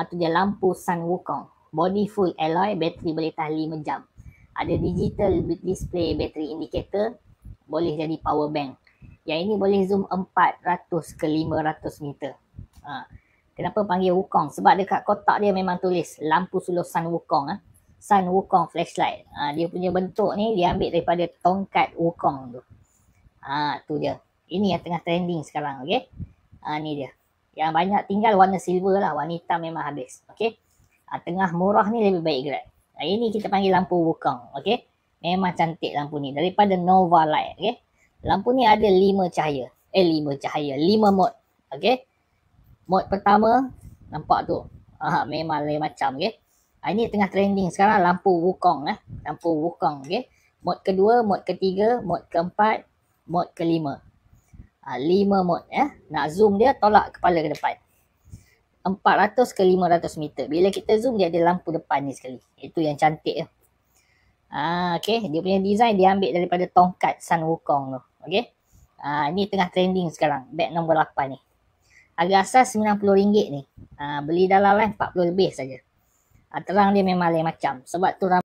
Tu dia lampu Sun Wukong. Body full alloy, bateri boleh tahan 5 jam. Ada digital display battery indicator, boleh jadi power bank. Yang ini boleh zoom 400 ke 500 meter. Kenapa panggil Wukong? Sebab dekat kotak dia memang tulis lampu suluh Sun Wukong. Sun Wukong flashlight. Dia punya bentuk ni dia ambil daripada tongkat Wukong tu. Tu dia. Ini yang tengah trending sekarang, okey. Ni dia. Yang banyak tinggal warna silver lah, warna hitam memang habis, okey. Tengah murah ni lebih baik gerak. Ini kita panggil lampu Wukong, okey. Memang cantik lampu ni daripada Nova Light, okey. Lampu ni ada 5 cahaya. 5 mode, okey. Mode pertama nampak tu. Memang lain macam, okey. Ini tengah trending sekarang lampu Wukong, lampu Wukong, okey. Mode kedua, mode ketiga, mode keempat, mode kelima. 5 mode, Nak zoom dia tolak kepala ke depan. 400 ke 500 meter. Bila kita zoom dia ada lampu depan ni sekali. Itu yang cantik. Okay. Dia punya design dia ambil daripada tongkat Sun Wukong tu. Okay. Ni tengah trending sekarang. Beg nombor 8 ni. Harga asas RM90 ni. Beli dalam line 40 lebih saja. Terang dia memang lain macam. Sebab tu